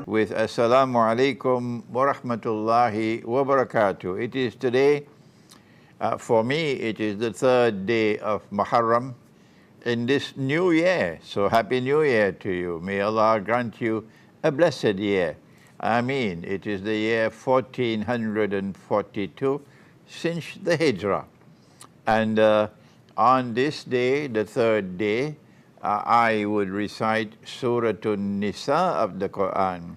with Assalamu alaikum wa rahmatullahi wa barakatuh. It is today, for me, it is the third day of Muharram in this new year. So Happy New Year to you. May Allah grant you a blessed year. Ameen. It is the year 1442 since the Hijrah. And on this day, the third day, I would recite Surah An-Nisa of the Quran.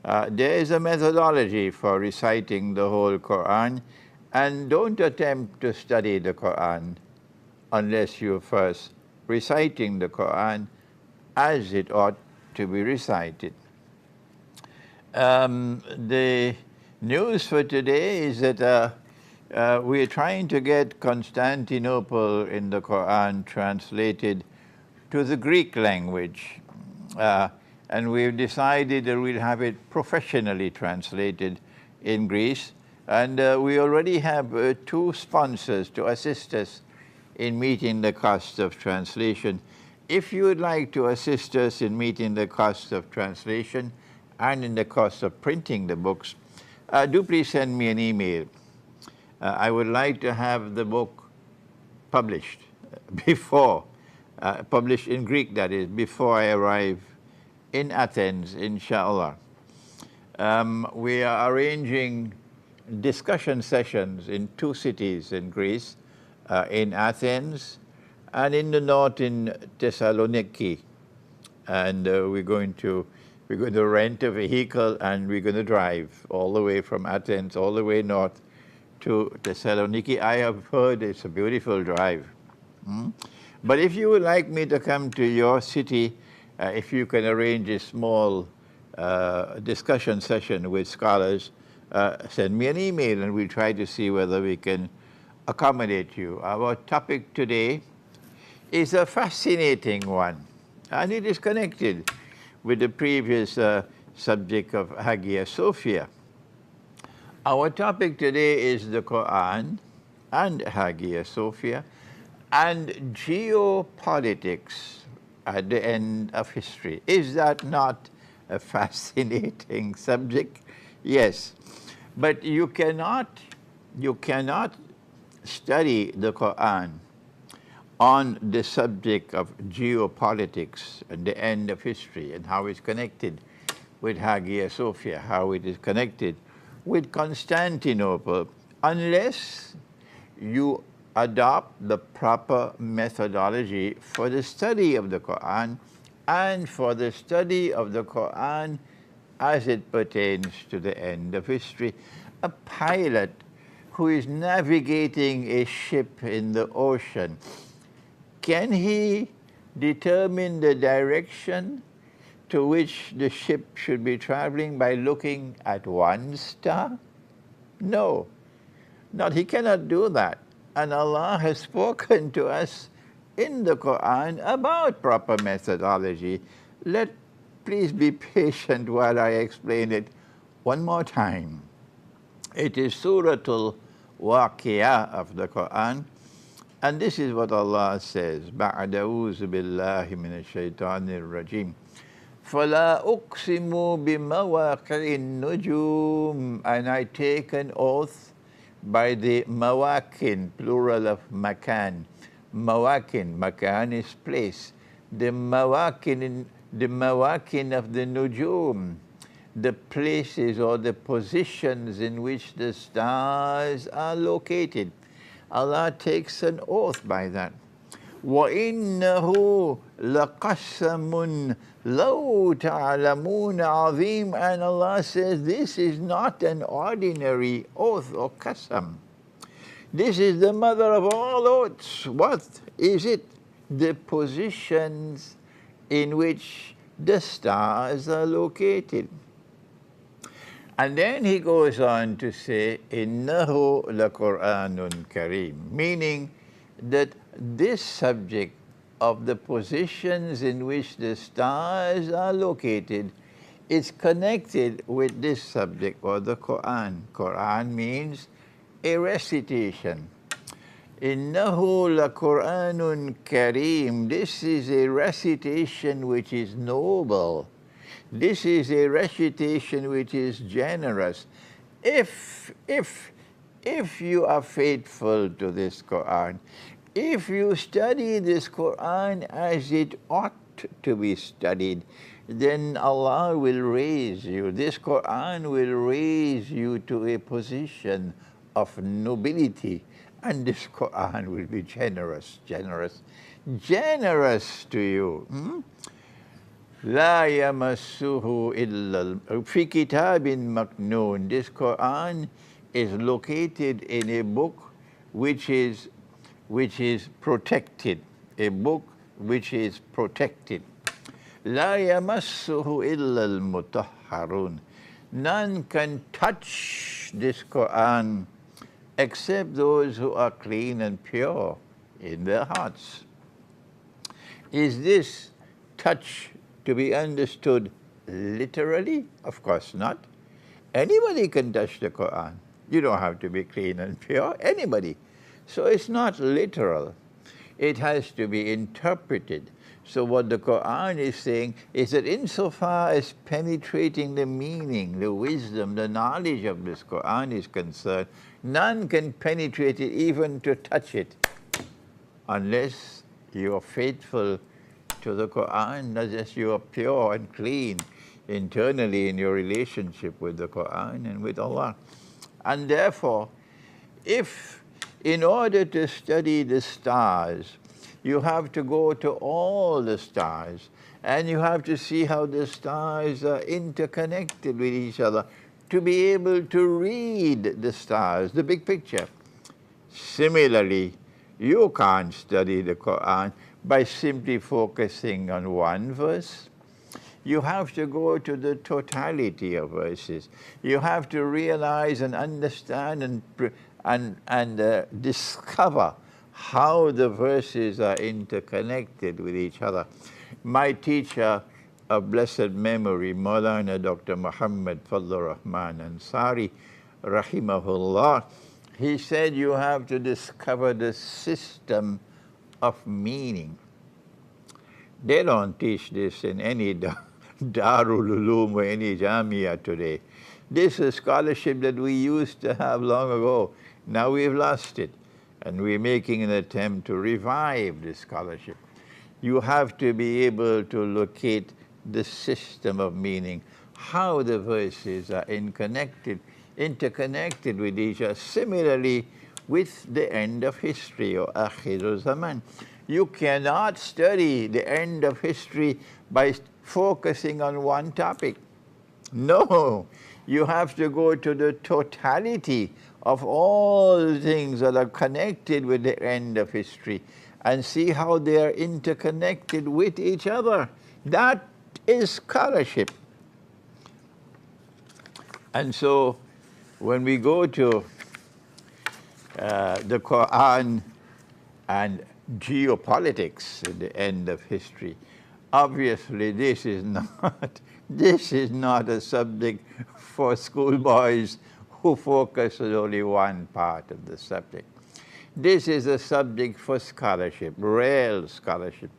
There is a methodology for reciting the whole Quran, and don't attempt to study the Quran unless you're first reciting the Quran as it ought to be recited. The news for today is that we're trying to get Constantinople in the Quran translated to the Greek language. And we've decided that we'll have it professionally translated in Greece. And we already have two sponsors to assist us in meeting the cost of translation. If you would like to assist us in meeting the cost of translation and in the cost of printing the books, do please send me an email. I would like to have the book published before, published in Greek, that is, before I arrive in Athens, inshallah. We are arranging discussion sessions in two cities in Greece, in Athens and in the north in Thessaloniki. And we're going to rent a vehicle and we're going to drive all the way from Athens, all the way north to Thessaloniki. I have heard it's a beautiful drive. But if you would like me to come to your city, if you can arrange a small discussion session with scholars, send me an email and we'll try to see whether we can accommodate you. Our topic today is a fascinating one, and it is connected with the previous subject of Hagia Sophia. Our topic today is the Quran and Hagia Sophia and geopolitics at the end of history. Is that not a fascinating subject? Yes, but you cannot study the Quran on the subject of geopolitics and the end of history and how it's connected with Hagia Sophia, how it is connected with Constantinople, unless you adopt the proper methodology for the study of the Quran and for the study of the Quran as it pertains to the end of history. A pilot who is navigating a ship in the ocean, can he determine the direction to which the ship should be traveling by looking at one star? No, he cannot do that. And Allah has spoken to us in the Quran about proper methodology. Please be patient while I explain it one more time. It is Surah Al-Waqiyah of the Quran, and this is what Allah says, بَعْدَ أَعُوذُ بِاللَّهِ مِنَ الشَّيْطَانِ الرَّجِيمِ فَلَا أُقْسِمُ بِمَوَاقِعِ النُّجُومِ. And I take an oath by the mawakin, plural of makan. Mawakin, makan is place. The mawakin of the nujum, the places or the positions in which the stars are located. Allah takes an oath by that. وَإِنَّهُ لَقَسَّمٌ لَوْ تَعْلَمُونَ عَظِيمٌ. And Allah says this is not an ordinary oath or qasam. This is the mother of all oaths. What is it? The positions in which the stars are located. And then he goes on to say, إِنَّهُ لَقُرْآنٌ كَرِيمٌ, meaning that this subject of the positions in which the stars are located is connected with this subject, or the Quran. Quran means a recitation. Innahu la Quranun Kareem. This is a recitation which is noble. This is a recitation which is generous. If you are faithful to this Quran, if you study this Quran as it ought to be studied, then Allah will raise you. This Quran will raise you to a position of nobility. And this Quran will be generous to you. La yamassuhu illa fi kitabin maknoon. This Quran is located in a book which is protected. A book which is protected. La yamassuhu illa al-mutahharun. None can touch this Quran except those who are clean and pure in their hearts. Is this touch to be understood literally? Of course not. Anybody can touch the Quran. You don't have to be clean and pure, anybody. So it's not literal. It has to be interpreted. So what the Quran is saying is that insofar as penetrating the meaning, the wisdom, the knowledge of this Quran is concerned, none can penetrate it even to touch it unless you are faithful to the Quran, unless you are pure and clean internally in your relationship with the Quran and with Allah. And therefore, if in order to study the stars, you have to go to all the stars, and you have to see how the stars are interconnected with each other to be able to read the stars, the big picture. Similarly, you can't study the Quran by simply focusing on one verse. You have to go to the totality of verses. You have to realize and understand and discover how the verses are interconnected with each other. My teacher of blessed memory, Maulana Dr. Muhammad Fadlur Rahman Ansari, rahimahullah, he said you have to discover the system of meaning. They don't teach this in any Darul Uloom or any Jamia today. This is scholarship that we used to have long ago. Now we've lost it. And we're making an attempt to revive this scholarship. You have to be able to locate the system of meaning, how the verses are interconnected with each other. Similarly, with the end of history, or Akhir Zaman. You cannot study the end of history by focusing on one topic. No, you have to go to the totality of all the things that are connected with the end of history and see how they are interconnected with each other. That is scholarship. And so when we go to the Quran and geopolitics at the end of history, obviously this is not a subject for schoolboys who focus on only one part of the subject. This is a subject for scholarship, real scholarship,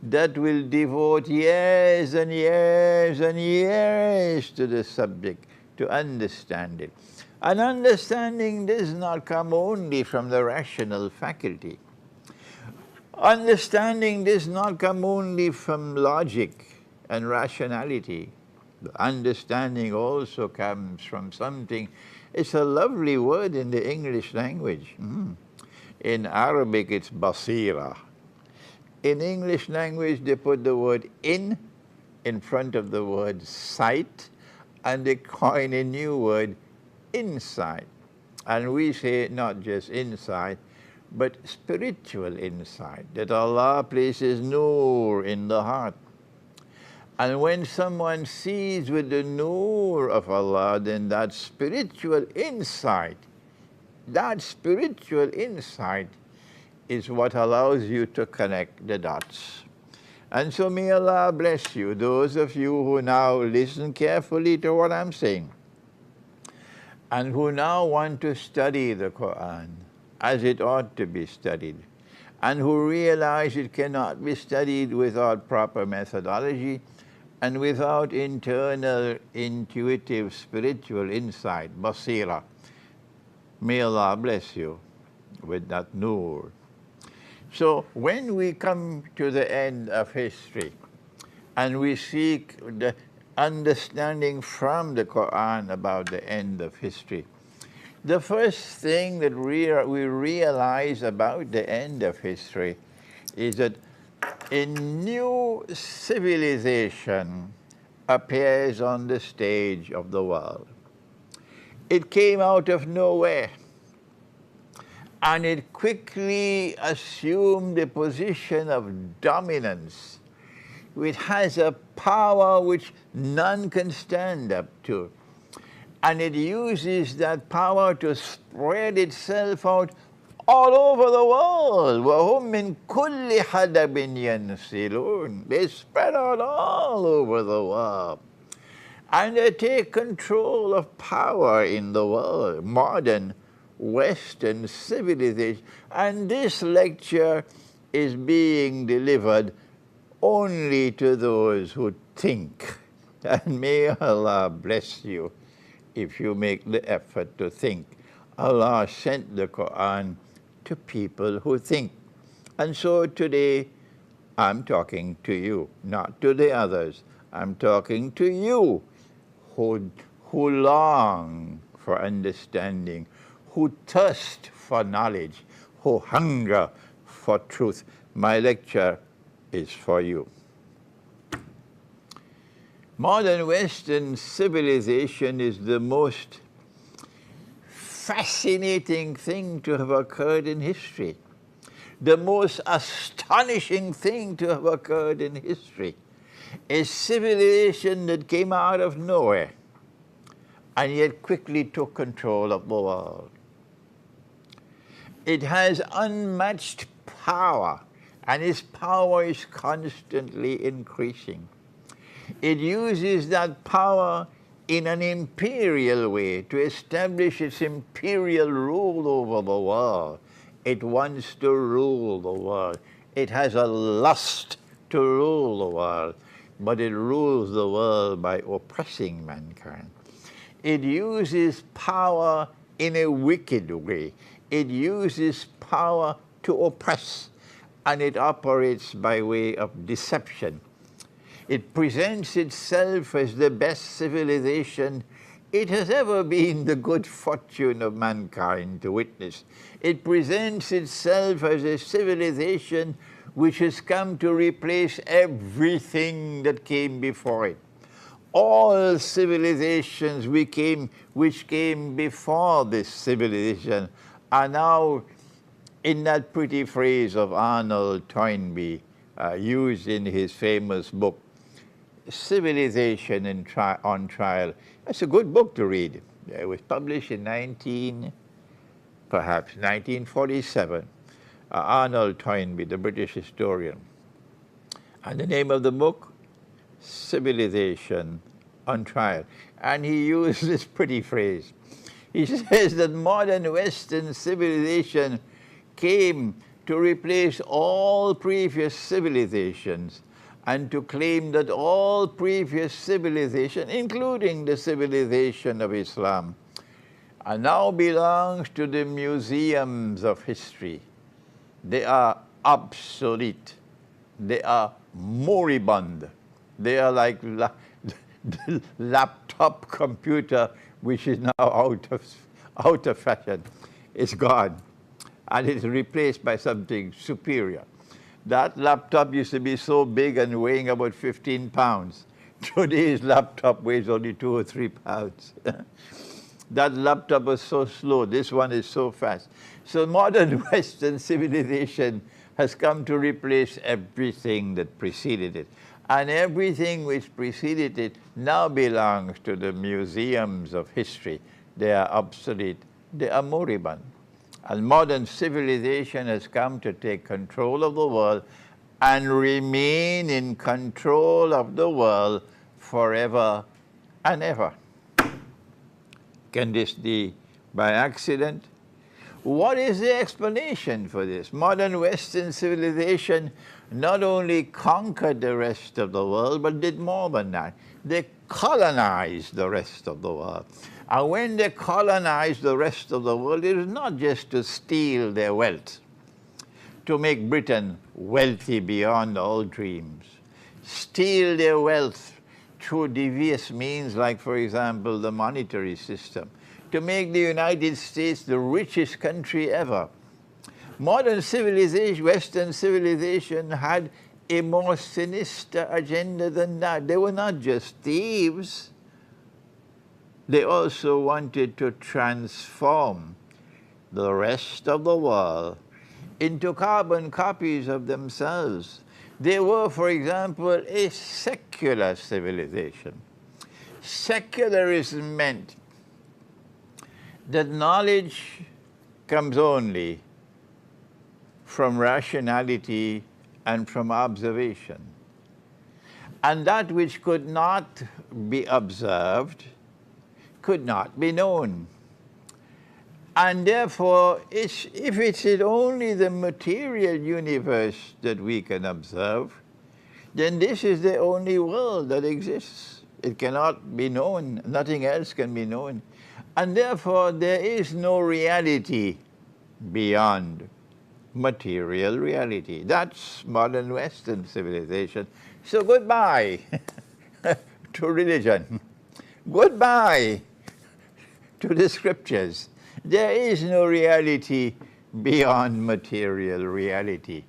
that will devote years and years and years to the subject to understand it. And understanding does not come only from the rational faculty. Understanding does not come only from logic and rationality. The understanding also comes from something. It's a lovely word in the English language. In Arabic, it's basira. In English language, they put the word in front of the word sight, and they coin a new word, insight. And we say not just insight, but spiritual insight, that Allah places nur in the heart. And when someone sees with the nur of Allah, then that spiritual insight is what allows you to connect the dots. And so may Allah bless you, those of you who now listen carefully to what I'm saying, and who now want to study the Quran, as it ought to be studied, and who realize it cannot be studied without proper methodology and without internal, intuitive, spiritual insight, basira. May Allah bless you with that nur. So when we come to the end of history and we seek the understanding from the Quran about the end of history, the first thing that we realize about the end of history is that a new civilization appears on the stage of the world. It came out of nowhere, and it quickly assumed a position of dominance. It has a power which none can stand up to. And it uses that power to spread itself out all over the world. وَهُمْ مِنْ كُلِّ حَدَبٍ يَنْسِلُونَ. They spread out all over the world. And they take control of power in the world, modern Western civilization. And this lecture is being delivered only to those who think. And may Allah bless you if you make the effort to think. Allah sent the Quran to people who think. And so today, I'm talking to you, not to the others. I'm talking to you who long for understanding, who thirst for knowledge, who hunger for truth. My lecture is for you. Modern Western civilization is the most fascinating thing to have occurred in history, the most astonishing thing to have occurred in history. A civilization that came out of nowhere and yet quickly took control of the world. It has unmatched power, and its power is constantly increasing. It uses that power in an imperial way to establish its imperial rule over the world. It wants to rule the world. It has a lust to rule the world, but it rules the world by oppressing mankind. It uses power in a wicked way. It uses power to oppress, and it operates by way of deception. It presents itself as the best civilization it has ever been the good fortune of mankind to witness. It presents itself as a civilization which has come to replace everything that came before it. All civilizations which came before this civilization are now, in that pretty phrase of Arnold Toynbee, used in his famous book, Civilization on Trial. It's a good book to read. It was published in 1947. Arnold Toynbee, the British historian. And the name of the book, Civilization on Trial. And he used this pretty phrase. He says that modern Western civilization came to replace all previous civilizations and to claim that all previous civilization, including the civilization of Islam, now belongs to the museums of history. They are obsolete. They are moribund. They are like the laptop computer, which is now out of fashion. It's gone, and it's replaced by something superior. That laptop used to be so big and weighing about 15 pounds. Today's laptop weighs only 2 or 3 pounds. That laptop was so slow. This one is so fast. So modern Western civilization has come to replace everything that preceded it. And everything which preceded it now belongs to the museums of history. They are obsolete. They are moribund. And modern civilization has come to take control of the world and remain in control of the world forever and ever. Can this be by accident? What is the explanation for this? Modern Western civilization not only conquered the rest of the world, but did more than that. They colonized the rest of the world. And when they colonized the rest of the world, it was not just to steal their wealth, to make Britain wealthy beyond all dreams, steal their wealth through devious means, like, for example, the monetary system, to make the United States the richest country ever. Modern civilization, Western civilization, had a more sinister agenda than that. They were not just thieves. They also wanted to transform the rest of the world into carbon copies of themselves. They were, for example, a secular civilization. Secularism meant that knowledge comes only from rationality and from observation. And that which could not be observed could not be known. And therefore, if it is only the material universe that we can observe, then this is the only world that exists. It cannot be known. Nothing else can be known. And therefore, there is no reality beyond material reality. That's modern Western civilization. So goodbye to religion. Goodbye to the scriptures. There is no reality beyond material reality.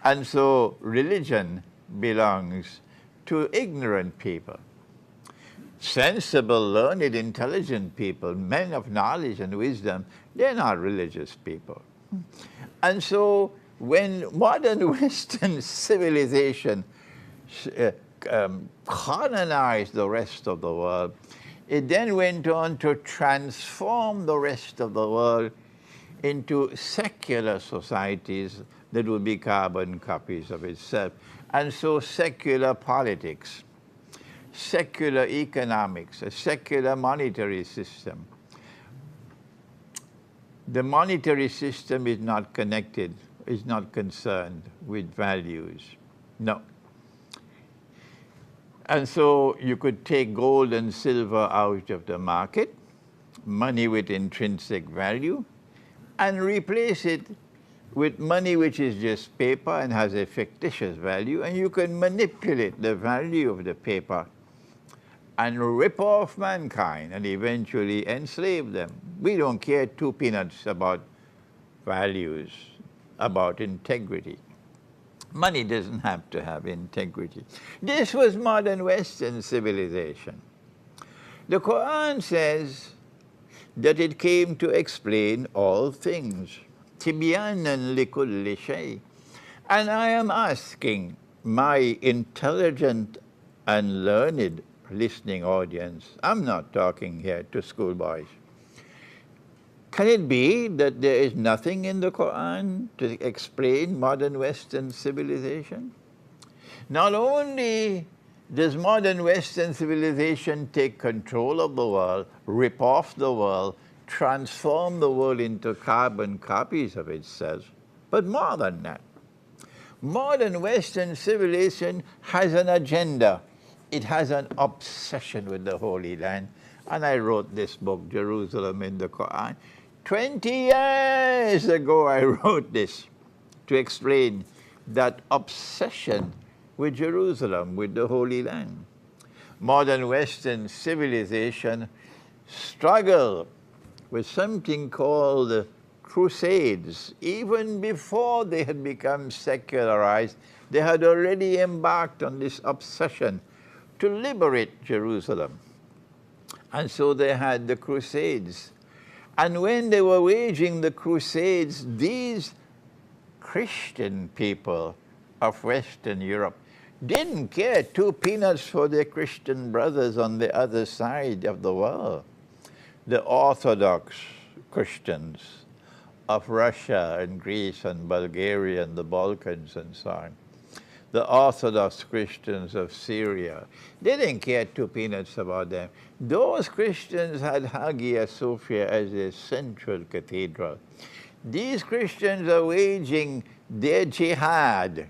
And so religion belongs to ignorant people. Sensible, learned, intelligent people, men of knowledge and wisdom, they're not religious people. And so when modern Western civilization colonized the rest of the world, it then went on to transform the rest of the world into secular societies that would be carbon copies of itself. And so secular politics, secular economics, a secular monetary system. The monetary system is not connected, is not concerned with values. No. And so you could take gold and silver out of the market, money with intrinsic value, and replace it with money which is just paper and has a fictitious value, and you can manipulate the value of the paper and rip off mankind and eventually enslave them. We don't care two peanuts about values, about integrity. Money doesn't have to have integrity. This was modern Western civilization. The Quran says that it came to explain all things. Tibyanan likulli shay. And I am asking my intelligent and learned listening audience, I'm not talking here to schoolboys. Can it be that there is nothing in the Quran to explain modern Western civilization? Not only does modern Western civilization take control of the world, rip off the world, transform the world into carbon copies of itself, but more than that. Modern Western civilization has an agenda. It has an obsession with the Holy Land. And I wrote this book, Jerusalem in the Quran. 20 years ago I wrote this to explain that obsession with Jerusalem, with the Holy Land. Modern Western civilization struggled with something called the Crusades. Even before they had become secularized, they had already embarked on this obsession to liberate Jerusalem. And so they had the Crusades. And when they were waging the Crusades, these Christian people of Western Europe didn't care two peanuts for their Christian brothers on the other side of the world. The Orthodox Christians of Russia and Greece and Bulgaria and the Balkans and so on. The Orthodox Christians of Syria, they didn't care two peanuts about them. Those Christians had Hagia Sophia as their central cathedral. These Christians are waging their jihad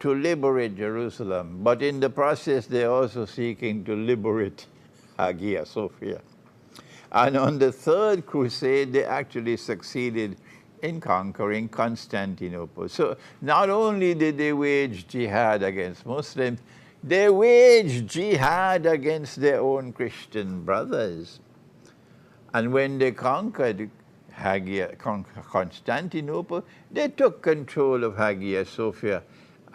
to liberate Jerusalem, but in the process they're also seeking to liberate Hagia Sophia. And on the Third Crusade, they actually succeeded in conquering Constantinople. So not only did they wage jihad against Muslims, they waged jihad against their own Christian brothers. And when they conquered Constantinople, they took control of Hagia Sophia.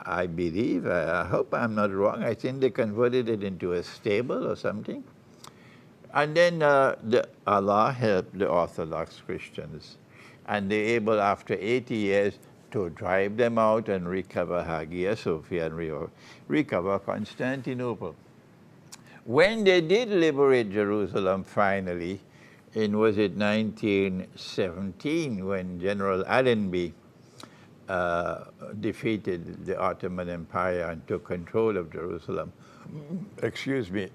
I believe, I hope I'm not wrong, I think they converted it into a stable or something. And then Allah helped the Orthodox Christians. And they're able, after 80 years, to drive them out and recover Hagia Sophia and recover Constantinople. When they did liberate Jerusalem finally, was it 1917, when General Allenby defeated the Ottoman Empire and took control of Jerusalem. Excuse me.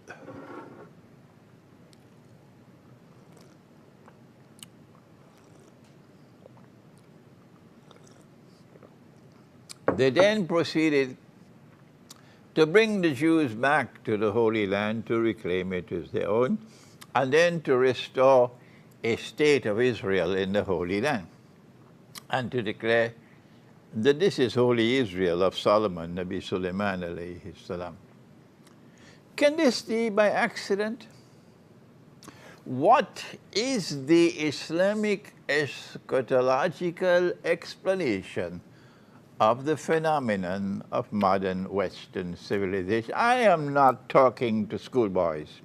They then proceeded to bring the Jews back to the Holy Land to reclaim it as their own, and then to restore a state of Israel in the Holy Land, and to declare that this is Holy Israel of Solomon, Nabi Sulaiman alayhi salam. Can this be by accident? What is the Islamic eschatological explanation of the phenomenon of modern Western civilization? I am not talking to schoolboys.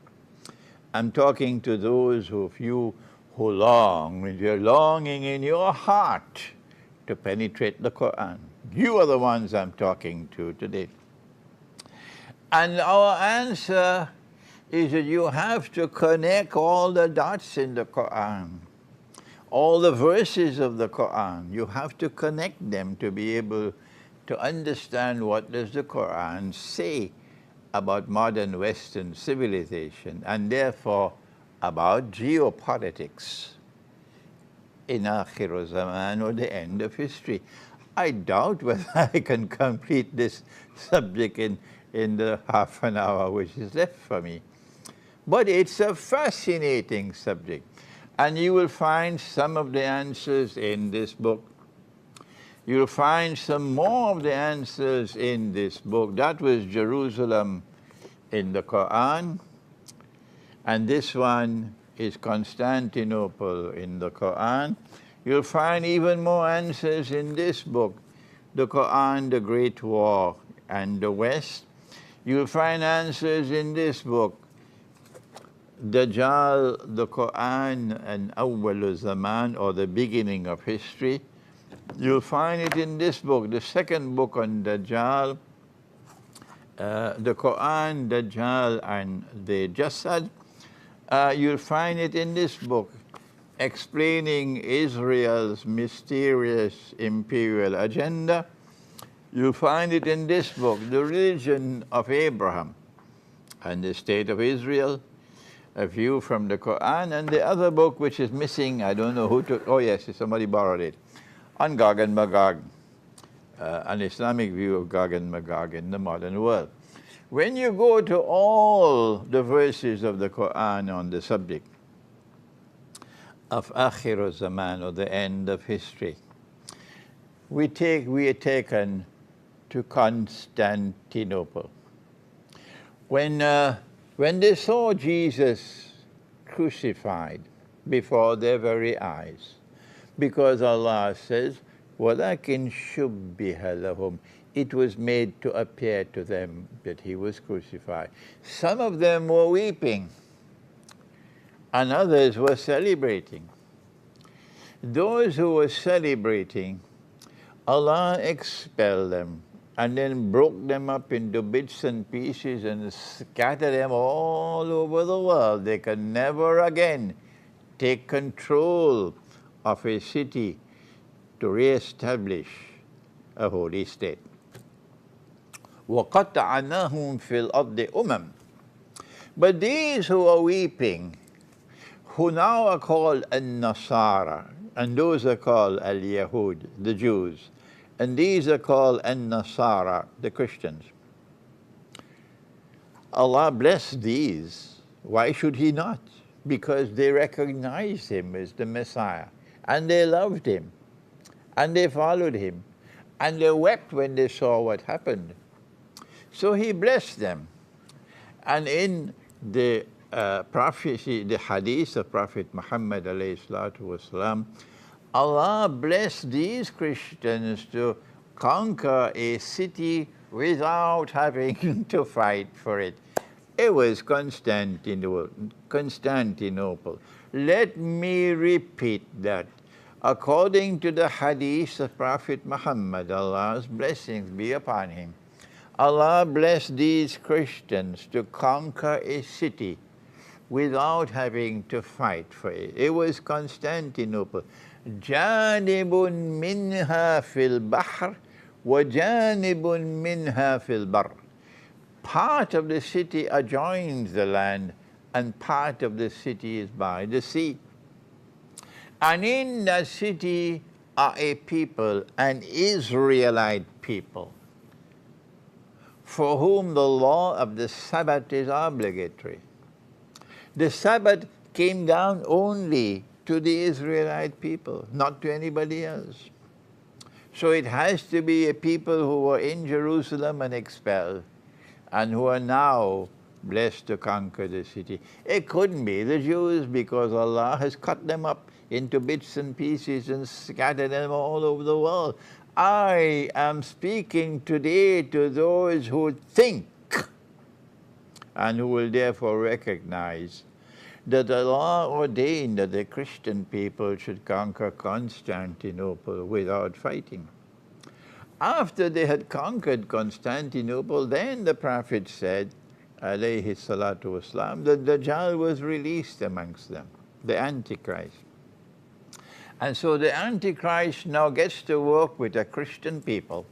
I'm talking to those of you who long, with your longing in your heart to penetrate the Quran. You are the ones I'm talking to today. And our answer is that you have to connect all the dots in the Quran. All the verses of the Quran, you have to connect them to be able to understand what does the Quran say about modern Western civilization, and therefore about geopolitics in Akhir Zaman, or the end of history. I doubt whether I can complete this subject in the half an hour which is left for me. But it's a fascinating subject. And you will find some of the answers in this book. You'll find some more of the answers in this book. That was Jerusalem in the Quran. And this one is Constantinople in the Quran. You'll find even more answers in this book, the Quran, the Great War, and the West. You'll find answers in this book, Dajjal, the Quran, and Awwal Zaman, or the beginning of history. You'll find it in this book, the second book on Dajjal, the Quran, Dajjal, and the Jasad. You'll find it in this book, explaining Israel's mysterious imperial agenda. You'll find it in this book, the religion of Abraham and the state of Israel, a view from the Quran, and the other book which is missing, I don't know who took, oh yes, somebody borrowed it, on Gog and Magog, an Islamic view of Gog and Magog in the modern world. When you go to all the verses of the Quran on the subject of Akhir Zaman, or the end of history, we are taken to Constantinople. When they saw Jesus crucified before their very eyes, because Allah says, وَلَكِنْ شُبِّهَ لَهُمْ, it was made to appear to them that he was crucified. Some of them were weeping, and others were celebrating. Those who were celebrating, Allah expelled them and then broke them up into bits and pieces and scattered them all over the world. They can never again take control of a city to re-establish a holy state. وَقَطَعْنَاهُمْ فِي الْأَرْضِ أُمَمٍ. But these who are weeping, who now are called an-Nasara, And those are called al-Yahud, the Jews. And these are called an-Nasara, the Christians. Allah blessed these. Why should He not? Because they recognized Him as the Messiah. And they loved Him. And they followed Him. And they wept when they saw what happened. So He blessed them. And in the prophecy, the hadith of Prophet Muhammad ﷺ, Allah blessed these Christians to conquer a city without having to fight for it. It was Constantinople. Let me repeat that. According to the hadith of Prophet Muhammad, Allah's blessings be upon him, Allah blessed these Christians to conquer a city without having to fight for it. It was Constantinople. جانب منها في البحر وجانب منها في البر. Part of the city adjoins the land and part of the city is by the sea. And in that city are a people, an Israelite people, for whom the law of the Sabbath is obligatory. The Sabbath came down only to the Israelite people, not to anybody else. So it has to be a people who were in Jerusalem and expelled, and who are now blessed to conquer the city. It couldn't be the Jews, because Allah has cut them up into bits and pieces and scattered them all over the world. I am speaking today to those who think and who will therefore recognize that Allah ordained that the Christian people should conquer Constantinople without fighting. After they had conquered Constantinople, then the Prophet said, alayhi salatu wasalam, that Dajjal was released amongst them, the Antichrist. And so the Antichrist now gets to work with the Christian people,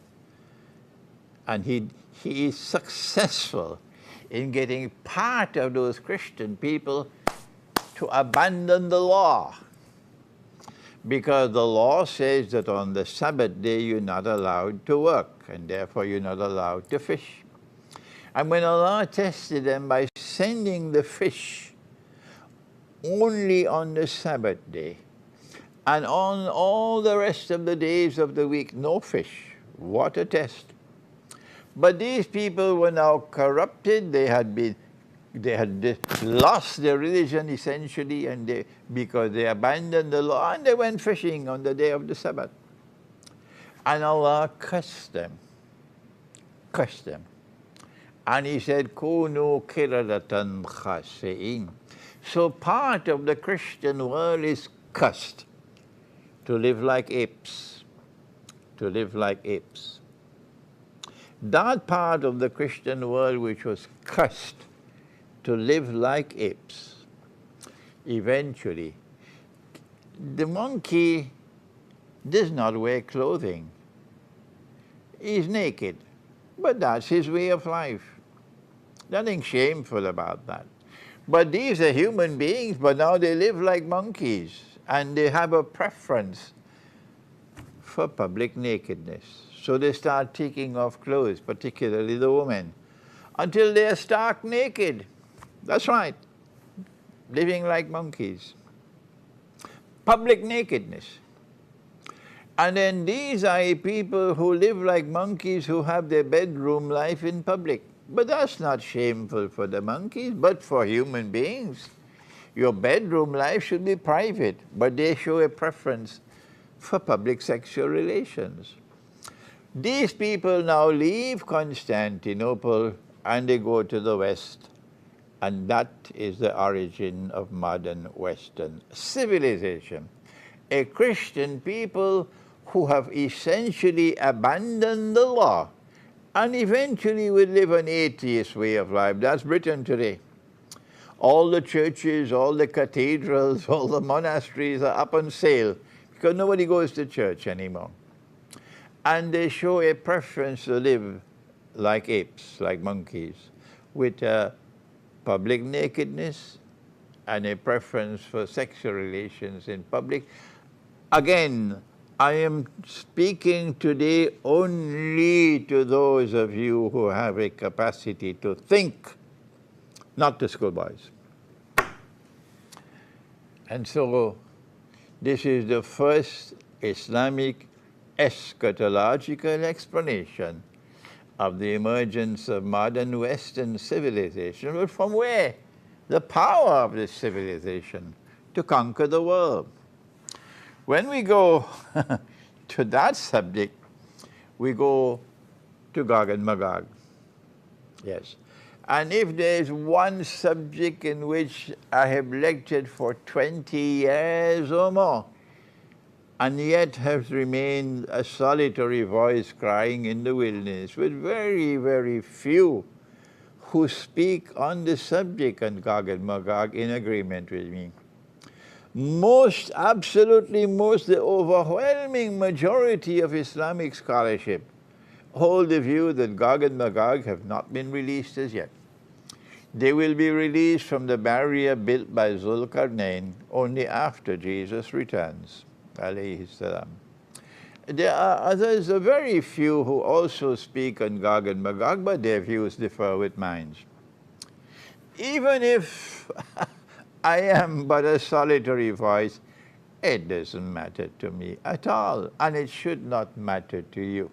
and he is successful in getting part of those Christian people to abandon the law. Because the law says that on the Sabbath day you're not allowed to work, and therefore you're not allowed to fish. And when Allah tested them by sending the fish only on the Sabbath day, and on all the rest of the days of the week, no fish. What a test. But these people were now corrupted. They had lost their religion essentially, and because they abandoned the law, and they went fishing on the day of the Sabbath. And Allah cursed them. And He said, Kunu kiradatan khasi'in. So part of the Christian world is cursed. To live like apes. To live like apes. That part of the Christian world which was cursed to live like apes, eventually, the monkey does not wear clothing. He's naked, but that's his way of life. Nothing shameful about that. But these are human beings, but now they live like monkeys, and they have a preference for public nakedness. So they start taking off clothes, particularly the women, until they are stark naked. That's right, living like monkeys. Public nakedness. And then these are people who live like monkeys, who have their bedroom life in public. But that's not shameful for the monkeys, but for human beings. Your bedroom life should be private, but they show a preference for public sexual relations. These people now leave Constantinople and they go to the West, and that is the origin of modern Western civilization. A Christian people who have essentially abandoned the law and eventually will live an atheist way of life. That's Britain today. All the churches, all the cathedrals, all the monasteries are up on sale because nobody goes to church anymore. And they show a preference to live like apes, like monkeys, with public nakedness and a preference for sexual relations in public. Again, I am speaking today only to those of you who have a capacity to think, not to schoolboys. And so this is the first Islamic eschatological explanation of the emergence of modern Western civilization. But from where? The power of this civilization to conquer the world. When we go to that subject, we go to Gog and Magog. Yes. And if there's one subject in which I have lectured for 20 years or more, and yet has remained a solitary voice crying in the wilderness, with very, very few who speak on the subject on Gog and Magog in agreement with me. Most, absolutely most, the overwhelming majority of Islamic scholarship hold the view that Gog and Magog have not been released as yet. They will be released from the barrier built by Zulkarnain only after Jesus returns, alayhi salam. There are others, a very few, who also speak on Gog and Magog, but their views differ with mine. Even if I am but a solitary voice, it doesn't matter to me at all, and it should not matter to you.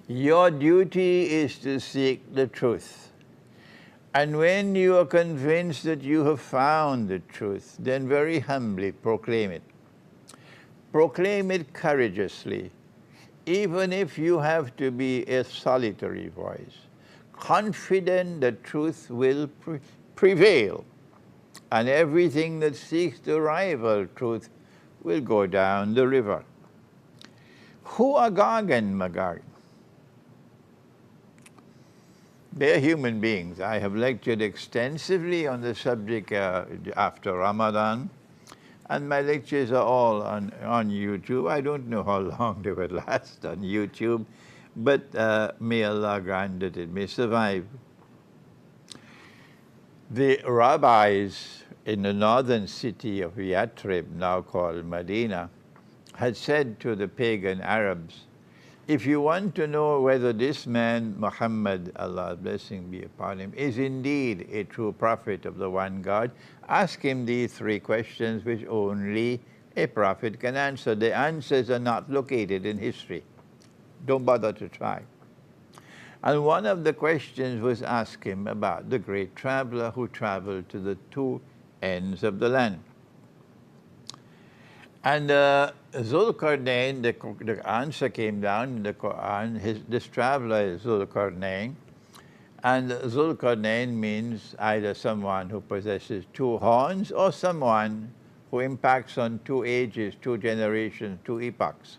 Your duty is to seek the truth. And when you are convinced that you have found the truth, then very humbly proclaim it. Proclaim it courageously, even if you have to be a solitary voice, confident that truth will prevail, and everything that seeks to rival truth will go down the river. Who are Gog and Magog? They are human beings. I have lectured extensively on the subject after Ramadan, and my lectures are all on YouTube. I don't know how long they will last on YouTube, but may Allah grant that it may survive. The rabbis in the northern city of Yathrib, now called Medina, had said to the pagan Arabs, if you want to know whether this man, Muhammad, Allah's blessing be upon him, is indeed a true prophet of the one God, ask him these three questions which only a prophet can answer. The answers are not located in history. Don't bother to try. And one of the questions was asked him about the great traveler who traveled to the two ends of the land. And Zulkarnain, the answer came down in the Quran. This traveler is Zulkarnain. And Zulkarnain means either someone who possesses two horns or someone who impacts on two ages, two generations, two epochs.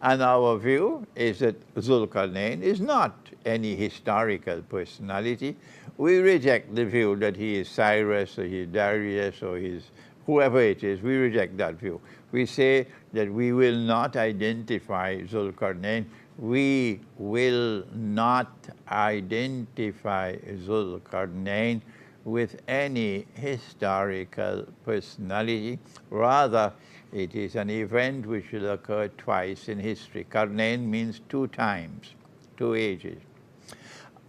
And our view is that Zulkarnain is not any historical personality. We reject the view that he is Cyrus or he is Darius or he is whoever it is. We reject that view. We say that we will not identify Zulkarnain. We will not identify Zulkarnain with any historical personality. Rather, it is an event which will occur twice in history. Karnain means two times, two ages.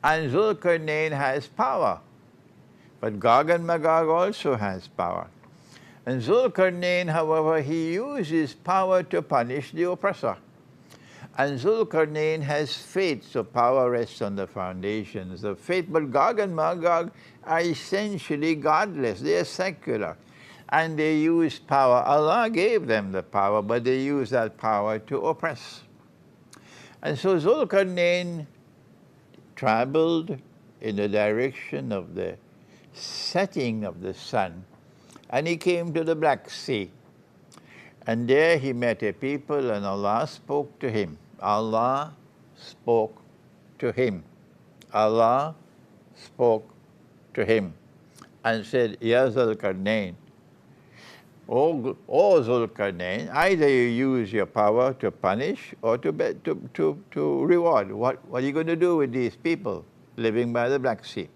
And Zulkarnain has power, but Gog and Magog also has power. And Zulkarnain, however, he uses power to punish the oppressor. And Zulkarnain has faith, so power rests on the foundations of faith. But Gog and Magog are essentially godless. They are secular. And they use power. Allah gave them the power, but they use that power to oppress. And so Zulkarnain traveled in the direction of the setting of the sun, and he came to the Black Sea. And there he met a people, and Allah spoke to him. Allah spoke to him. Allah spoke to him and said, Ya Zulkarnain, O Zulkarnain, either you use your power to punish or to reward. What are you going to do with these people living by the Black Sea?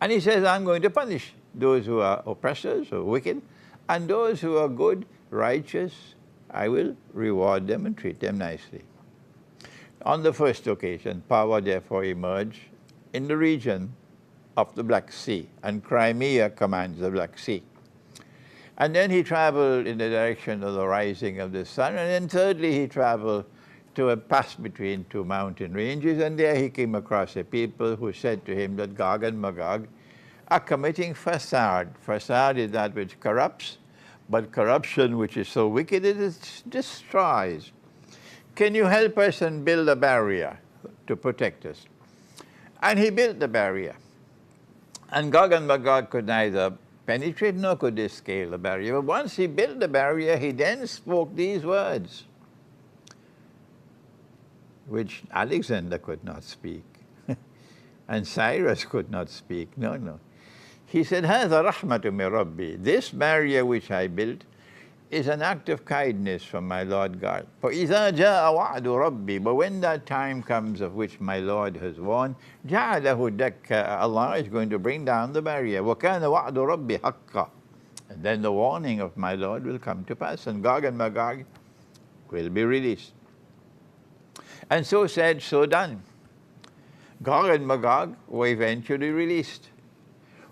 And he says, I'm going to punish those who are oppressors or wicked, and those who are good, righteous, I will reward them and treat them nicely. On the first occasion, power therefore emerged in the region of the Black Sea, and Crimea commands the Black Sea. And then he traveled in the direction of the rising of the sun, and then thirdly he traveled to a pass between two mountain ranges, and there he came across a people who said to him that Gog and Magog are committing fasad. Fasad is that which corrupts, but corruption which is so wicked it destroys. Can you help us and build a barrier to protect us? And he built the barrier. And Gog and Magog could neither penetrate nor could they scale the barrier. But once he built the barrier, he then spoke these words, which Alexander could not speak, and Cyrus could not speak. No, no. He said, هَذَا رَحْمَةٌ مِّن رَبِّي. This barrier which I built is an act of kindness from my Lord God. فَإِذَا جَاءَ وَعْدُ رَبِّي. But when that time comes of which my Lord has warned, جَعَلَهُ دَكَّ. Allah is going to bring down the barrier. وَكَانَ وَعْدُ رَبِّي حَقًّا. And then the warning of my Lord will come to pass, and Gog and Magog will be released. And so said, so done. Gog and Magog were eventually released.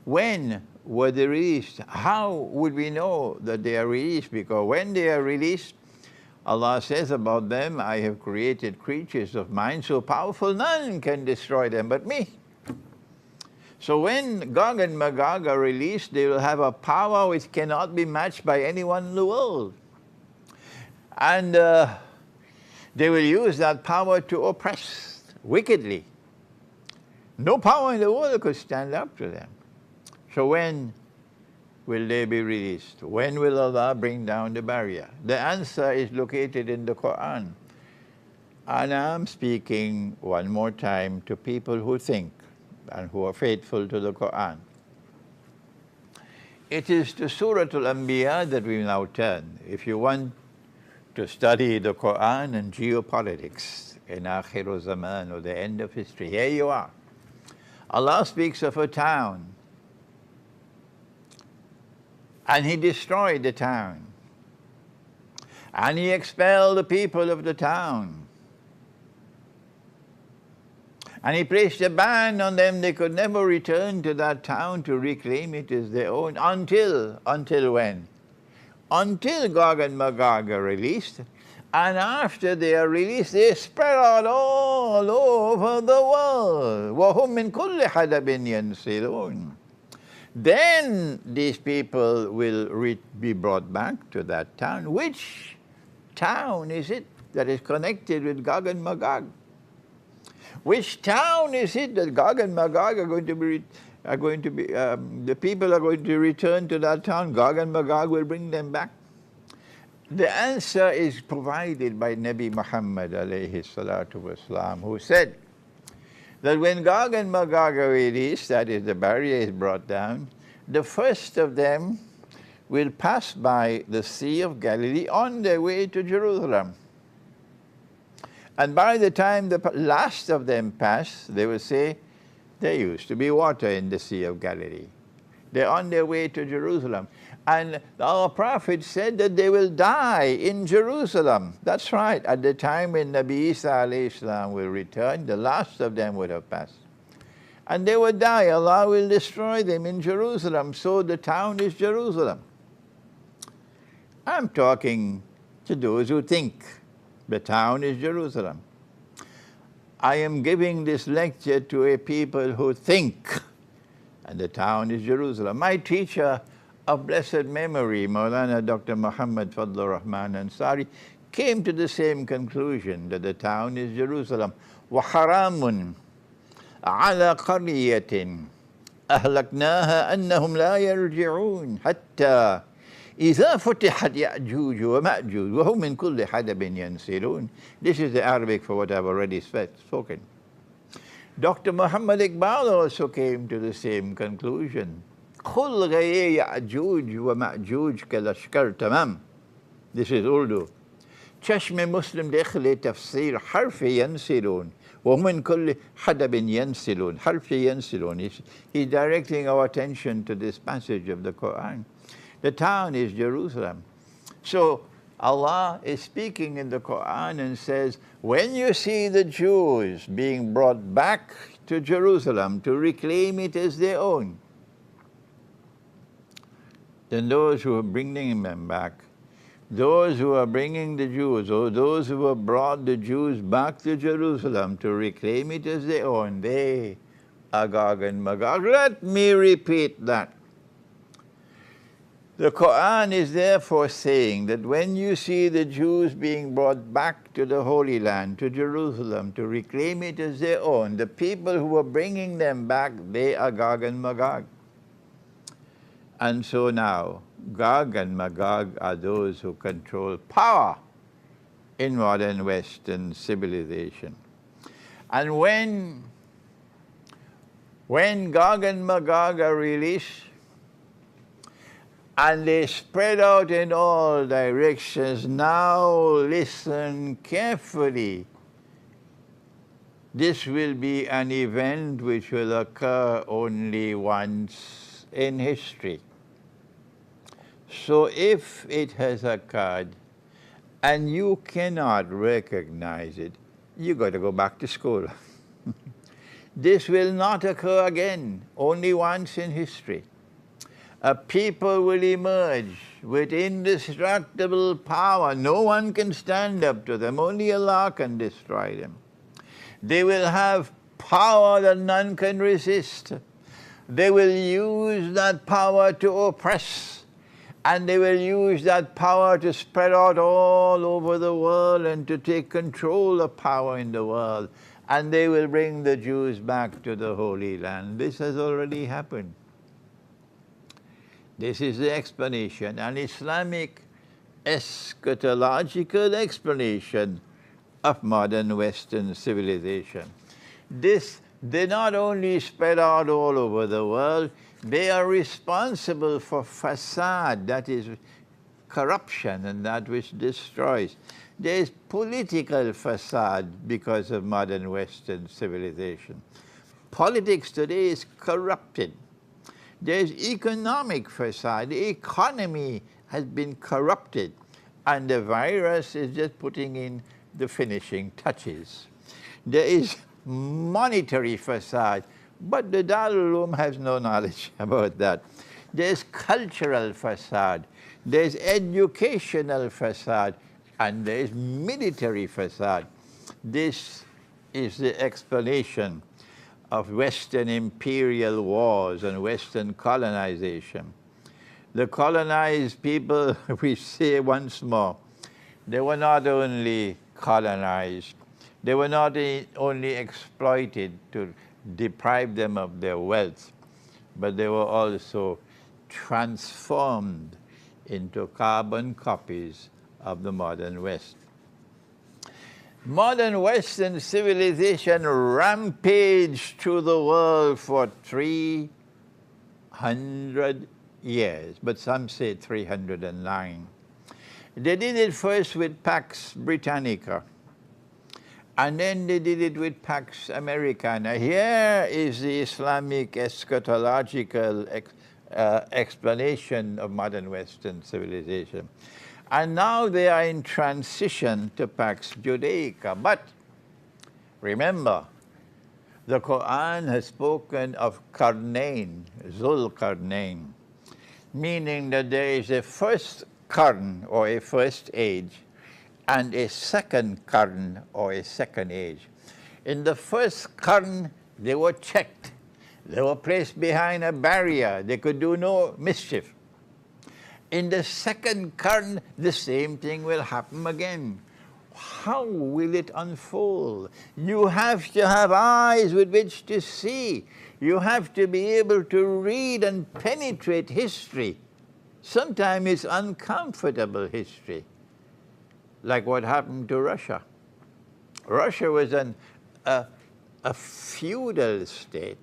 When were they released? How would we know that they are released? Because when they are released, Allah says about them, I have created creatures of mine so powerful none can destroy them but me. So when Gog and Magog are released, they will have a power which cannot be matched by anyone in the world. And they will use that power to oppress wickedly. No power in the world could stand up to them. So when will they be released? When will Allah bring down the barrier? The answer is located in the Quran. And I'm speaking one more time to people who think and who are faithful to the Quran. It is to Surah Al-Anbiya that we now turn. If you want to study the Quran and geopolitics in Akhiru Zaman, or the end of history, here you are. Allah speaks of a town, and He destroyed the town, and He expelled the people of the town, and He placed a ban on them. They could never return to that town to reclaim it as their own until when? Until Gog and Magog are released, and after they are released, they spread out all over the world. وَهُمْ مِنْ كُلِّ حَدَبٍ يَنْسِلُونَ. Then these people will be brought back to that town. Which town is it that is connected with Gog and Magog? Which town is it that Gog and Magog are going to be? The people are going to return to that town. Gog and Magog will bring them back. The answer is provided by Nabi Muhammad alayhi salatu wasalam, who said that when Gog and Magog are released, that is, the barrier is brought down, the first of them will pass by the Sea of Galilee on their way to Jerusalem. And by the time the last of them pass, they will say, there used to be water in the Sea of Galilee. They're on their way to Jerusalem. And our prophet said that they will die in Jerusalem. That's right. At the time when Nabi Isa alayhi salam will return, the last of them would have passed. And they will die. Allah will destroy them in Jerusalem. So the town is Jerusalem. I'm talking to those who think the town is Jerusalem. I am giving this lecture to a people who think, and the town is Jerusalem. My teacher of blessed memory, Maulana Dr. Muhammad Fadlur Rahman Ansari, came to the same conclusion, that the town is Jerusalem. وَحَرَامٌ عَلَى قَرْيَةٍ أَهْلَكْنَاهَا أَنَّهُمْ لَا يَرْجِعُونَ حَتَّى إِذَا فُتِحَتْ يَأْجُوجُ وَمَأْجُوجُ وَهُمْ مِنْ كُلِّ حَدَبٍ يَنْسِلُونَ. This is the Arabic for what I've already spoken. Dr. Muhammad Iqbal also came to the same conclusion. قُلْ غَيَّ يَأْجُوجُ وَمَأْجُوجُ كَلَشْكَرْ تَمَامٍ. This is Urdu. Chashme Muslim Dekhli Tafsir Harfi Yansilun. وَمِنْ كُلِّ حَدَبٍ يَنْسِلُونَ. Harfi Yansilun. He's directing our attention to this passage of the Quran. The town is Jerusalem. So Allah is speaking in the Quran and says, when you see the Jews being brought back to Jerusalem to reclaim it as their own, then those who are bringing them back, those who are bringing the Jews, or those who have brought the Jews back to Jerusalem to reclaim it as their own, they are Gog and Magog. Let me repeat that. The Quran is therefore saying that when you see the Jews being brought back to the Holy Land, to Jerusalem, to reclaim it as their own, the people who are bringing them back, they are Gog and Magog. And so now, Gog and Magog are those who control power in modern Western civilization. And when Gog and Magog are released, and they spread out in all directions, now listen carefully. This will be an event which will occur only once in history. So if it has occurred and you cannot recognize it, you got to go back to school. This will not occur again, only once in history. A people will emerge with indestructible power. No one can stand up to them. Only Allah can destroy them. They will have power that none can resist. They will use that power to oppress, and they will use that power to spread out all over the world and to take control of power in the world. And they will bring the Jews back to the Holy Land. This has already happened. This is the explanation, an Islamic eschatological explanation of modern Western civilization. They not only spread out all over the world, they are responsible for facade, that is corruption and that which destroys. There is political facade because of modern Western civilization. Politics today is corrupted. There's economic facade. The economy has been corrupted, and the virus is just putting in the finishing touches. There is monetary facade, but the Darul Uloom has no knowledge about that. There's cultural facade, there's educational facade, and there's military facade. This is the explanation of Western imperial wars and Western colonization. The colonized people, we say once more, they were not only colonized, they were not only exploited to deprive them of their wealth, but they were also transformed into carbon copies of the modern West. Modern Western civilization rampaged through the world for 300 years, but some say 309. They did it first with Pax Britannica, and then they did it with Pax Americana. Here is the Islamic eschatological explanation of modern Western civilization. And now they are in transition to Pax Judaica. But remember, the Quran has spoken of Qarnayn, Zul Qarnayn, meaning that there is a first Qarn, or a first age, and a second Qarn, or a second age. In the first Qarn, they were checked. They were placed behind a barrier. They could do no mischief. In the second Qarn, the same thing will happen again. How will it unfold? You have to have eyes with which to see. You have to be able to read and penetrate history. Sometimes it's uncomfortable history, like what happened to Russia. Russia was a feudal state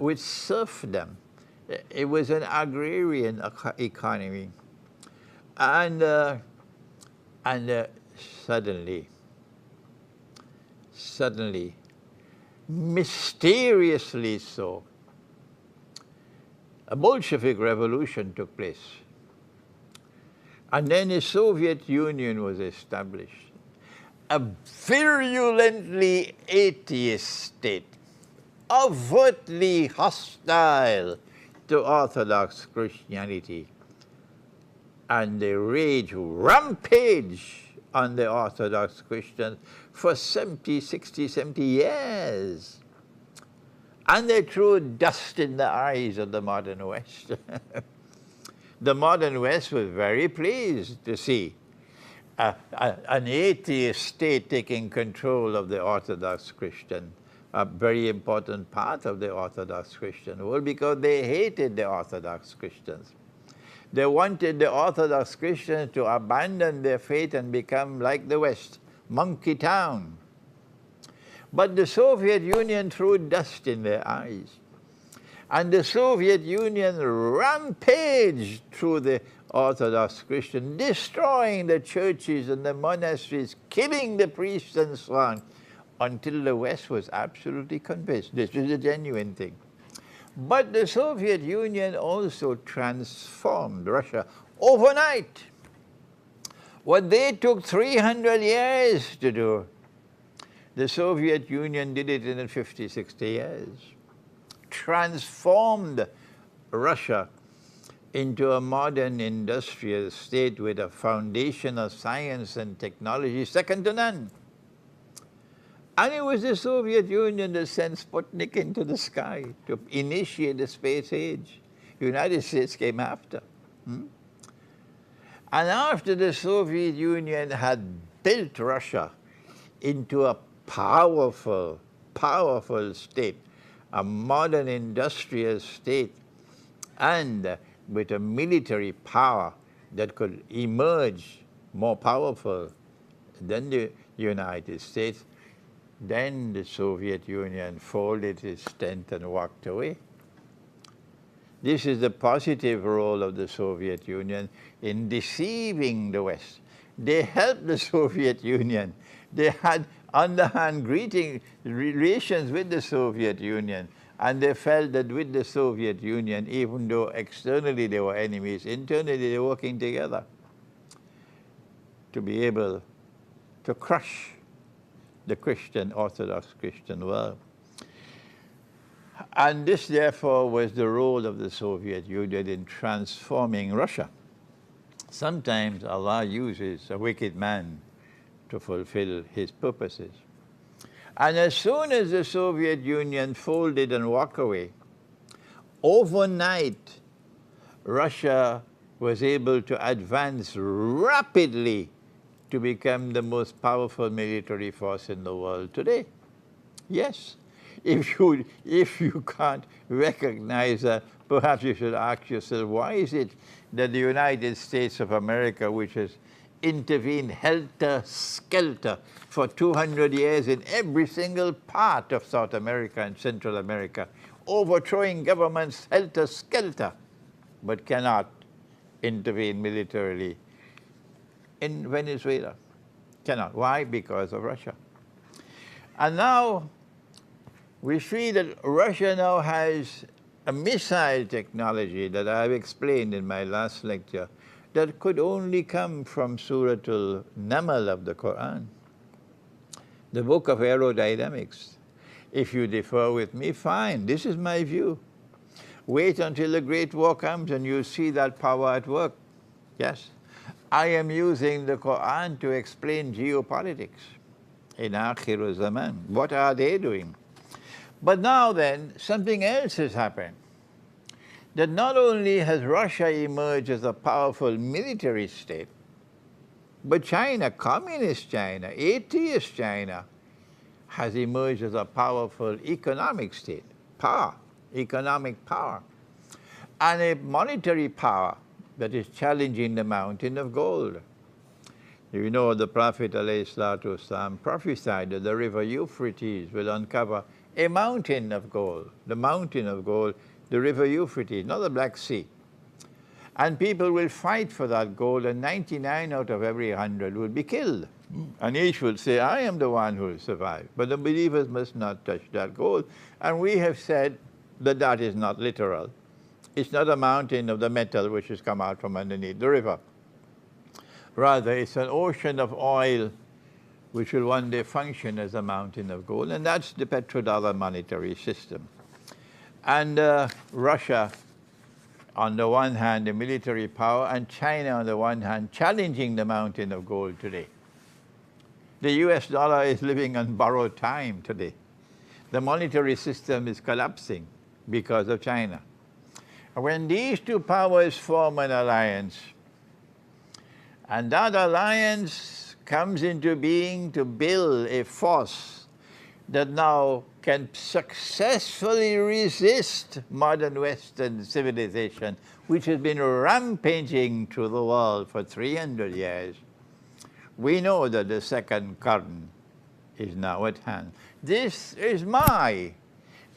with serfdom. It was an agrarian economy, and suddenly, mysteriously so, a Bolshevik revolution took place. And then the Soviet Union was established, a virulently atheist state, overtly hostile to Orthodox Christianity. And they raged rampage on the Orthodox Christians for 70, 60, 70 years. And they threw dust in the eyes of the modern West. The modern West was very pleased to see an atheist state taking control of the Orthodox Christian, a very important part of the Orthodox Christian world, because they hated the Orthodox Christians. They wanted the Orthodox Christians to abandon their faith and become like the West, monkey town. But the Soviet Union threw dust in their eyes. And the Soviet Union rampaged through the Orthodox Christian, destroying the churches and the monasteries, killing the priests and so on, until the West was absolutely convinced this was a genuine thing. But the Soviet Union also transformed Russia overnight. What they took 300 years to do, the Soviet Union did it in 50, 60 years. Transformed Russia into a modern industrial state with a foundation of science and technology second to none. And it was the Soviet Union that sent Sputnik into the sky to initiate the space age. The United States came after. And after the Soviet Union had built Russia into a powerful, powerful state, a modern industrial state, and with a military power that could emerge more powerful than the United States, then the Soviet Union folded its tent and walked away. This is the positive role of the Soviet Union in deceiving the West. They helped the Soviet Union. They had underhand relations with the Soviet Union, and they felt that with the Soviet Union, even though externally they were enemies, internally they were working together to be able to crush the Christian, Orthodox Christian world. And this, therefore, was the role of the Soviet Union in transforming Russia. Sometimes Allah uses a wicked man to fulfill his purposes. And as soon as the Soviet Union folded and walked away, overnight, Russia was able to advance rapidly to become the most powerful military force in the world today. Yes, if you can't recognize that, perhaps you should ask yourself, why is it that the United States of America, which has intervened helter-skelter for 200 years in every single part of South America and Central America, overthrowing governments helter-skelter, but cannot intervene militarily in Venezuela? Cannot. Why? Because of Russia. And now we see that Russia now has a missile technology that I've explained in my last lecture that could only come from Surah Al-Naml of the Quran, the book of aerodynamics. If you differ with me, fine. This is my view. Wait until the Great War comes and you'll see that power at work. Yes. I am using the Quran to explain geopolitics in Akhir Zaman. What are they doing? But now then, something else has happened. That not only has Russia emerged as a powerful military state, but China, communist China, atheist China, has emerged as a powerful economic state, economic power, and a monetary power that is challenging the mountain of gold. You know, the Prophet ﷺ prophesied that the river Euphrates will uncover a mountain of gold, the mountain of gold, the river Euphrates, not the Black Sea. And people will fight for that gold, and 99 out of every 100 will be killed. And each will say, I am the one who will survive. But the believers must not touch that gold. And we have said that that is not literal. It's not a mountain of the metal which has come out from underneath the river. Rather, it's an ocean of oil which will one day function as a mountain of gold, and that's the petrodollar monetary system. And Russia, on the one hand, the military power, and China, on the one hand, challenging the mountain of gold today. The US dollar is living on borrowed time today. The monetary system is collapsing because of China. When these two powers form an alliance, and that alliance comes into being to build a force that now can successfully resist modern Western civilization, which has been rampaging through the world for 300 years, we know that the second curtain is now at hand. This is my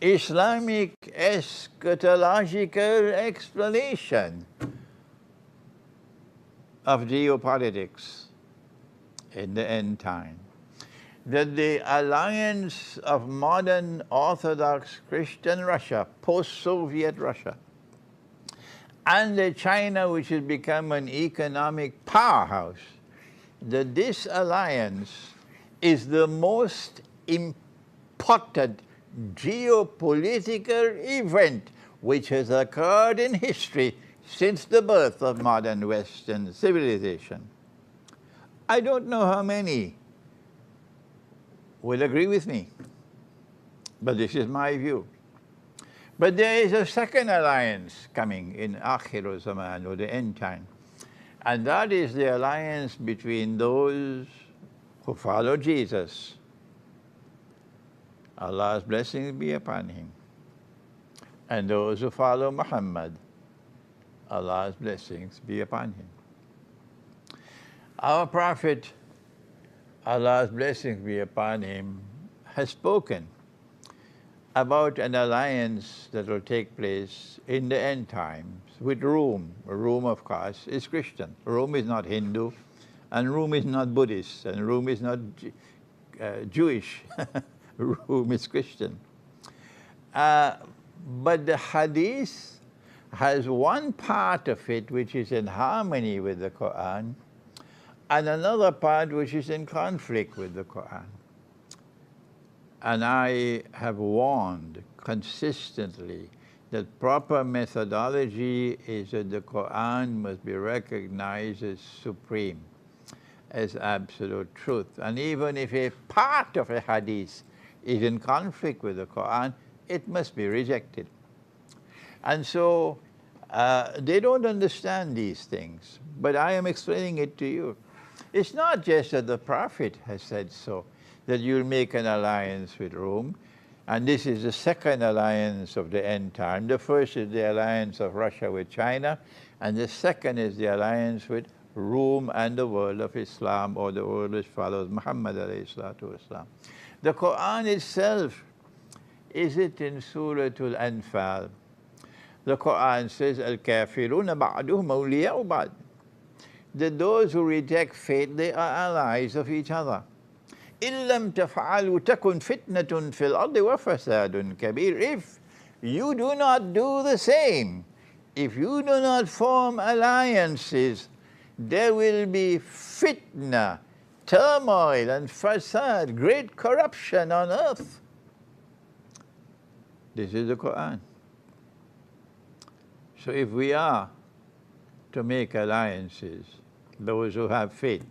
Islamic eschatological explanation of geopolitics in the end time. That the alliance of modern Orthodox Christian Russia, post-Soviet Russia, and the China, which has become an economic powerhouse, that this alliance is the most important geopolitical event which has occurred in history since the birth of modern Western civilization. I don't know how many will agree with me, but this is my view. But there is a second alliance coming in Akhir Zaman, or the end time, and that is the alliance between those who follow Jesus, Allah's blessings be upon him, and those who follow Muhammad, Allah's blessings be upon him. Our Prophet, Allah's blessings be upon him, has spoken about an alliance that will take place in the end times with Rome. Rome, of course, is Christian. Rome is not Hindu, and Rome is not Buddhist, and Rome is not Jewish. Rome is Christian. But the Hadith has one part of it which is in harmony with the Quran, and another part which is in conflict with the Quran. And I have warned consistently that proper methodology is that the Quran must be recognized as supreme, as absolute truth. And even if a part of a hadith is in conflict with the Quran, it must be rejected. And so they don't understand these things, but I am explaining it to you. It's not just that the Prophet has said so, that you'll make an alliance with Rome, and this is the second alliance of the end time. The first is the alliance of Russia with China, and the second is the alliance with Rome and the world of Islam, or the world which follows Muhammad alayhi salatu wasalam. The Quran itself, is it in Surah Al-Anfal? The Quran says, Al-Kafiruna ba'duhum awliya'u ba'd. That those who reject faith, they are allies of each other. إِن لَمْ تَفْعَلُوا تَكُنْ فِتْنَةٌ فِي الْأَرْضِ وَفَسَادٌ كَبِيرٌ. If you do not do the same, if you do not form alliances, there will be fitna, turmoil and fasad, great corruption on earth. This is the Quran. So if we are to make alliances, those who have faith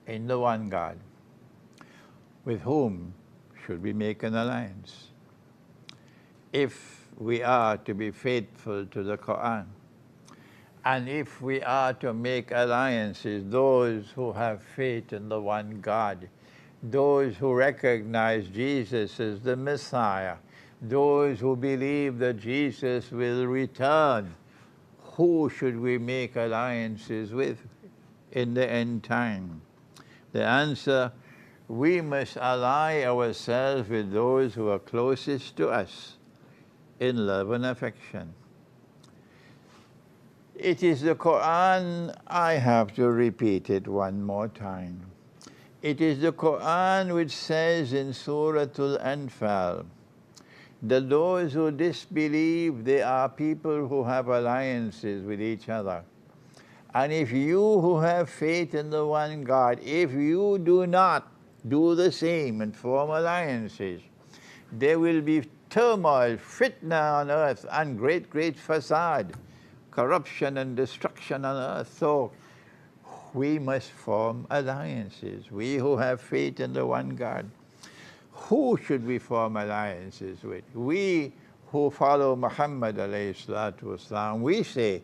in the one God, with whom should we make an alliance? If we are to be faithful to the Quran, and if we are to make alliances, those who have faith in the one God, those who recognize Jesus as the Messiah, those who believe that Jesus will return, who should we make alliances with in the end time? The answer, we must ally ourselves with those who are closest to us in love and affection. It is the Quran, I have to repeat it one more time. It is the Quran which says in Surah Al-Anfal that those who disbelieve, they are people who have alliances with each other. And if you who have faith in the one God, if you do not do the same and form alliances, there will be turmoil, fitna on earth, and great, great facade, corruption and destruction on earth. So we must form alliances, we who have faith in the one God. Who should we form alliances with? We who follow Muhammad alayhi salatu wasalam, we say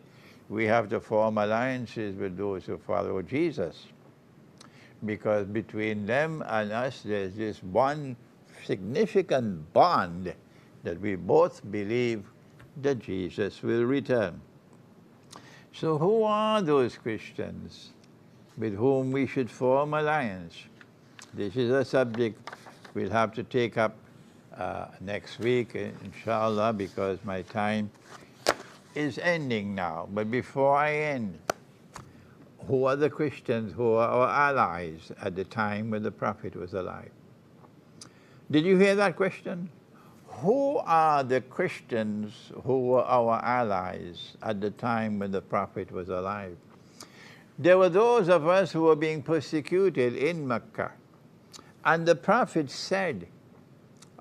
we have to form alliances with those who follow Jesus, because between them and us there's this one significant bond that we both believe that Jesus will return. So who are those Christians with whom we should form alliance? This is a subject we'll have to take up next week, inshallah, because my time is ending now. But before I end, who are the Christians who are our allies at the time when the Prophet was alive? Did you hear that question? Who are the Christians who were our allies at the time when the Prophet was alive? There were those of us who were being persecuted in Mecca. And the Prophet said,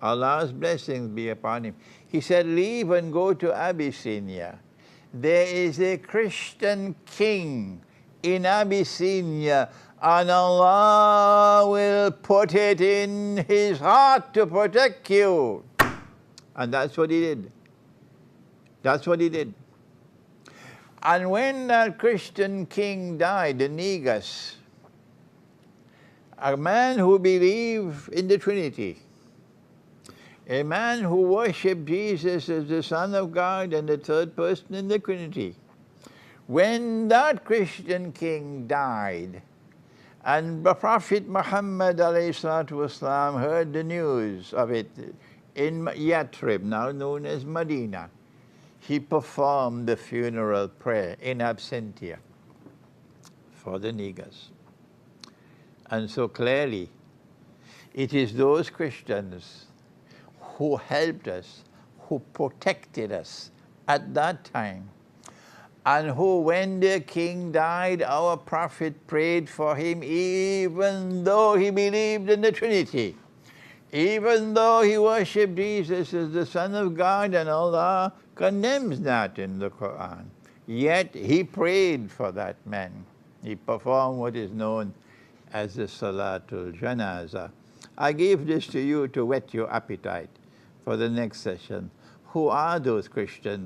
Allah's blessings be upon him, he said, leave and go to Abyssinia. There is a Christian king in Abyssinia, and Allah will put it in his heart to protect you. And that's what he did. That's what he did. And when that Christian king died, the Negus, a man who believed in the Trinity, a man who worshipped Jesus as the Son of God and the third person in the Trinity. When that Christian king died, and the Prophet Muhammad ﷺ heard the news of it in Yathrib, now known as Medina, he performed the funeral prayer in absentia for the Negus. And so clearly, it is those Christians who helped us, who protected us at that time, and who, when their king died, our Prophet prayed for him, even though he believed in the Trinity, even though he worshipped Jesus as the Son of God, and Allah condemns that in the Quran. Yet he prayed for that man. He performed what is known as the Salatul Janazah. I gave this to you to whet your appetite for the next session. Who are those Christians